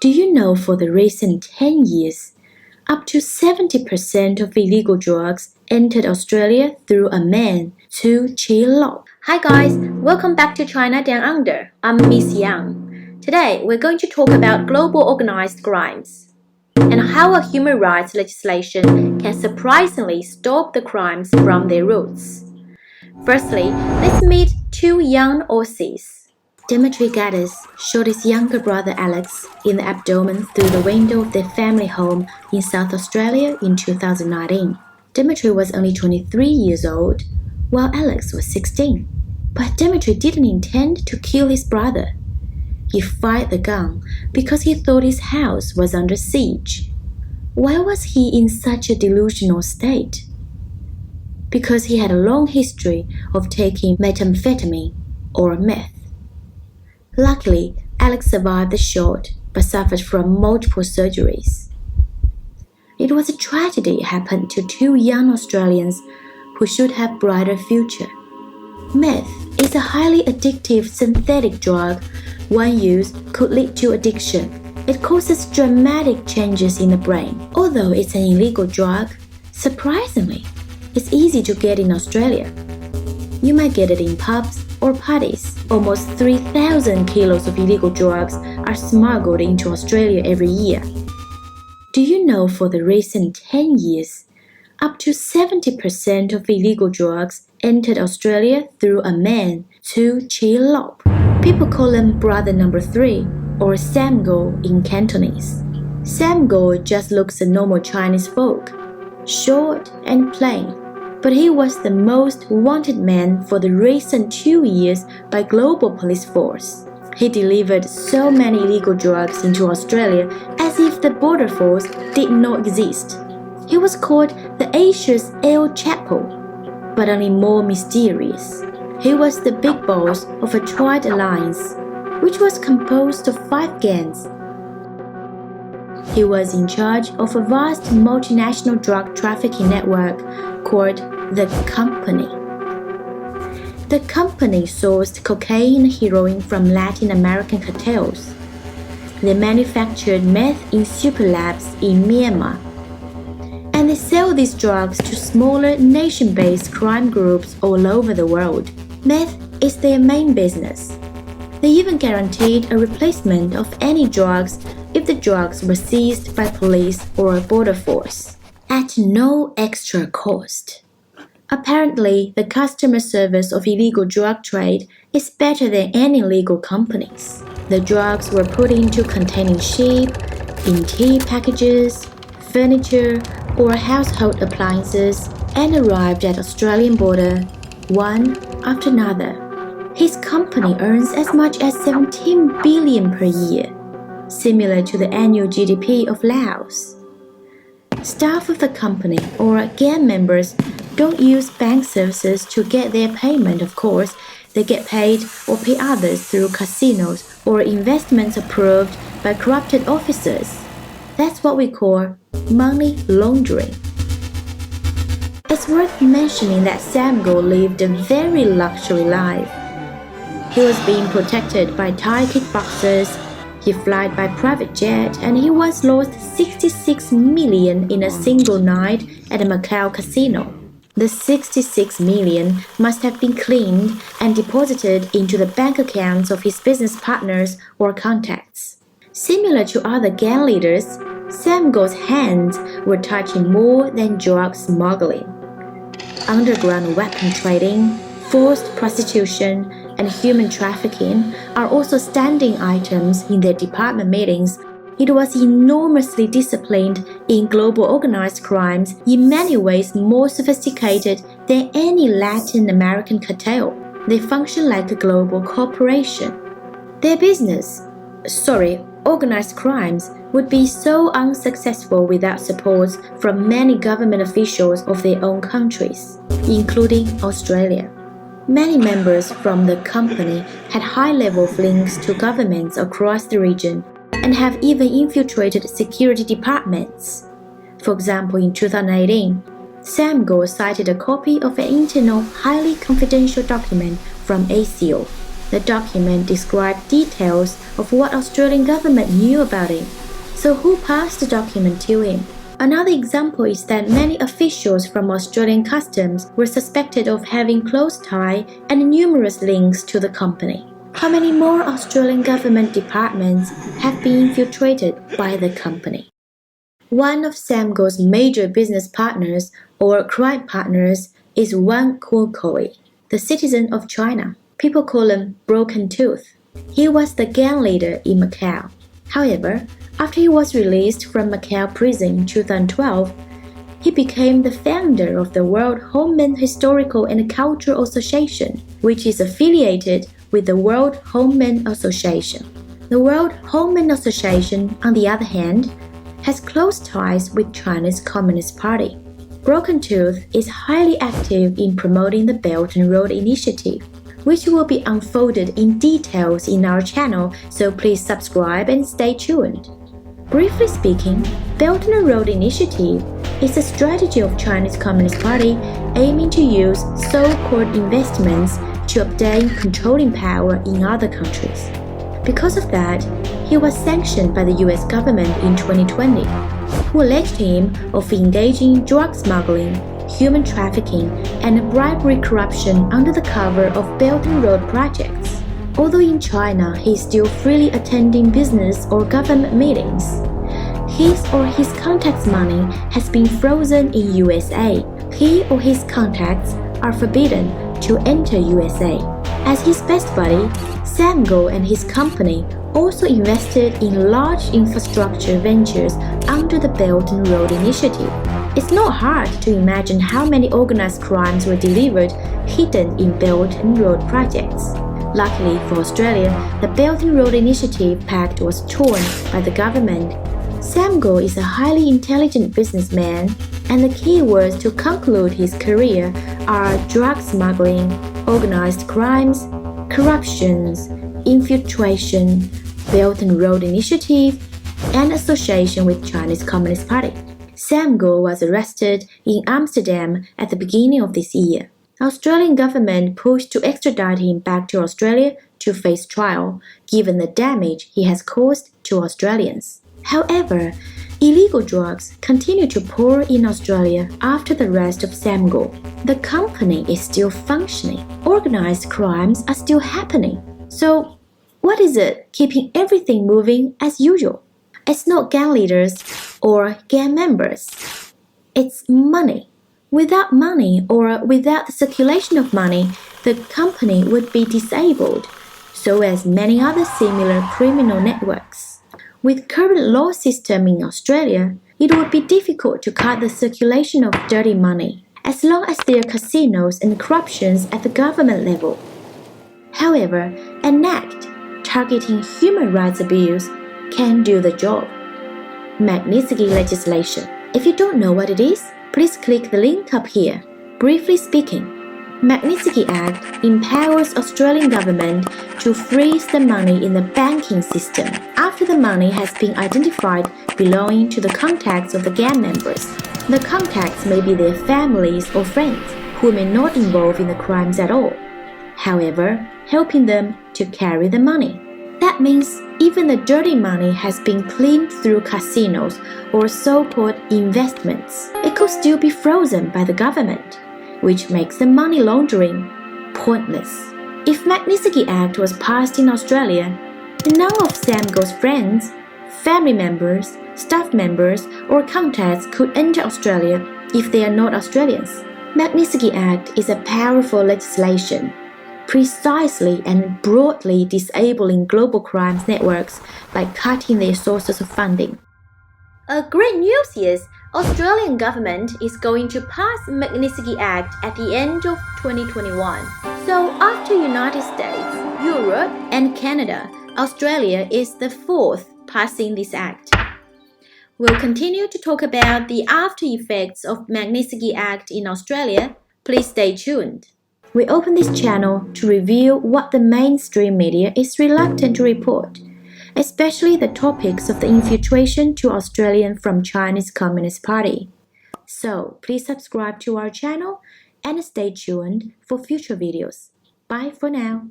Do you know for the recent 10 years, up to 70% of illegal drugs entered Australia through a man, Tse Chi Lop. Hi guys, welcome back to China Down Under. I'm Miss Yang. Today we're going to talk about global organized crimes and how a human rights legislation can surprisingly stop the crimes from their roots. Firstly, let's meet two young Aussies. Dimitri Gaddis shot his younger brother Alex in the abdomen through the window of their family home in South Australia in 2019. Dimitri was only 23 years old, while Alex was 16. But Dimitri didn't intend to kill his brother. He fired the gun because he thought his house was under siege. Why was he in such a delusional state? Because he had a long history of taking methamphetamine or meth. Luckily, Alex survived the shot but suffered from multiple surgeries. It was a tragedy that happened to two young Australians who should have a brighter future. Meth is a highly addictive synthetic drug. One use could lead to addiction. It causes dramatic changes in the brain. Although it's an illegal drug, surprisingly, it's easy to get in Australia. You might get it in pubs or parties. Almost 3,000 kilos of illegal drugs are smuggled into Australia every year. Do you know for the recent 10 years, up to 70% of illegal drugs entered Australia through a man, Tse Chi Lop. People call him Brother Number 3 or Sam Gor in Cantonese. Sam Gor just looks a normal Chinese folk, short and plain. But he was the most wanted man for the recent 2 years by global police force. He delivered so many illegal drugs into Australia as if the border force did not exist. He was called the Asia's El Chapo, but only more mysterious. He was the big boss of a triad alliance, which was composed of 5 gangs. He was in charge of a vast multinational drug trafficking network called the Company. The Company sourced cocaine and heroin from Latin American cartels. They manufactured meth in super labs in Myanmar. And they sell these drugs to smaller nation-based crime groups all over the world. Meth is their main business. They even guaranteed a replacement of any drugs if the drugs were seized by police or a border force, at no extra cost. Apparently, the customer service of illegal drug trade is better than any legal companies. The drugs were put into containing sheep, in tea packages, furniture, or household appliances and arrived at Australian border, one after another. His company earns as much as 17 billion per year, similar to the annual GDP of Laos. Staff of the company or gang members don't use bank services to get their payment, of course. They get paid or pay others through casinos or investments approved by corrupted officers. That's what we call money laundering. It's worth mentioning that Sam Gor lived a very luxury life. He was being protected by Thai kickboxers. He flied by private jet and he once lost 66 million in a single night at a Macau casino. The 66 million must have been cleaned and deposited into the bank accounts of his business partners or contacts. Similar to other gang leaders, Sam Gor's hands were touching more than drug smuggling. Underground weapon trading, forced prostitution, and human trafficking are also standing items in their department meetings. It was enormously disciplined in global organized crimes, in many ways more sophisticated than any Latin American cartel. They function like a global corporation. Their organized crimes would be so unsuccessful without support from many government officials of their own countries, including Australia. Many members from the company had high-level links to governments across the region and have even infiltrated security departments. For example, in 2018, Sam Gor cited a copy of an internal, highly confidential document from ASIO, The document described details of what Australian government knew about him. So who passed the document to him? Another example is that many officials from Australian customs were suspected of having close ties and numerous links to the company. How many more Australian government departments have been infiltrated by the company? One of Sam Gor's major business partners or crime partners is Wang Kuokoi, the citizen of China. People call him Broken Tooth. He was the gang leader in Macau. However, after he was released from Macau prison in 2012, he became the founder of the World Homeland Historical and Cultural Association, which is affiliated with the World Homeland Association. The World Homeland Association, on the other hand, has close ties with China's Communist Party. Broken Tooth is highly active in promoting the Belt and Road Initiative, which will be unfolded in details in our channel, so please subscribe and stay tuned. Briefly speaking, Belt and Road Initiative is a strategy of Chinese Communist Party aiming to use so-called investments to obtain controlling power in other countries. Because of that, he was sanctioned by the US government in 2020, who alleged him of engaging in drug smuggling, human trafficking, and bribery corruption under the cover of Belt and Road projects. Although in China he is still freely attending business or government meetings, his or his contacts' money has been frozen in USA. He or his contacts are forbidden to enter USA. As his best buddy, Sam Gor and his company also invested in large infrastructure ventures under the Belt and Road Initiative. It's not hard to imagine how many organized crimes were delivered hidden in Belt and Road projects. Luckily for Australia, the Belt and Road Initiative pact was torn by the government. Sam Gor is a highly intelligent businessman, and the key words to conclude his career are drug smuggling, organized crimes, corruptions, infiltration, Belt and Road Initiative, and association with Chinese Communist Party. Sam Gor was arrested in Amsterdam at the beginning of this year. Australian government pushed to extradite him back to Australia to face trial, given the damage he has caused to Australians. However, illegal drugs continue to pour in Australia after the arrest of Sam Gor. The company is still functioning. Organized crimes are still happening. So, what is it keeping everything moving as usual? It's not gang leaders or gang members. It's money. Without money or without the circulation of money, the company would be disabled, so as many other similar criminal networks. With current law system in Australia, it would be difficult to cut the circulation of dirty money, as long as there are casinos and corruptions at the government level. However, an act targeting human rights abuse can do the job. Magnitsky legislation. If you don't know what it is, please click the link up here. Briefly speaking, Magnitsky Act empowers Australian government to freeze the money in the banking system after the money has been identified belonging to the contacts of the gang members. The contacts may be their families or friends who may not involve in the crimes at all, however, helping them to carry the money. That means even the dirty money has been cleaned through casinos or so-called investments. It could still be frozen by the government, which makes the money laundering pointless. If Magnitsky Act was passed in Australia, none of Sam Gor's friends, family members, staff members, or contacts could enter Australia if they are not Australians. Magnitsky Act is a powerful legislation, precisely and broadly disabling global crimes networks by cutting their sources of funding. Great news is Australian government is going to pass Magnitsky Act at the end of 2021. So after United States, Europe, and Canada, Australia is the fourth passing this act. We'll continue to talk about the after effects of Magnitsky Act in Australia. Please stay tuned. We open this channel to review what the mainstream media is reluctant to report, especially the topics of the infiltration to Australian from Chinese Communist Party. So please subscribe to our channel and stay tuned for future videos. Bye for now.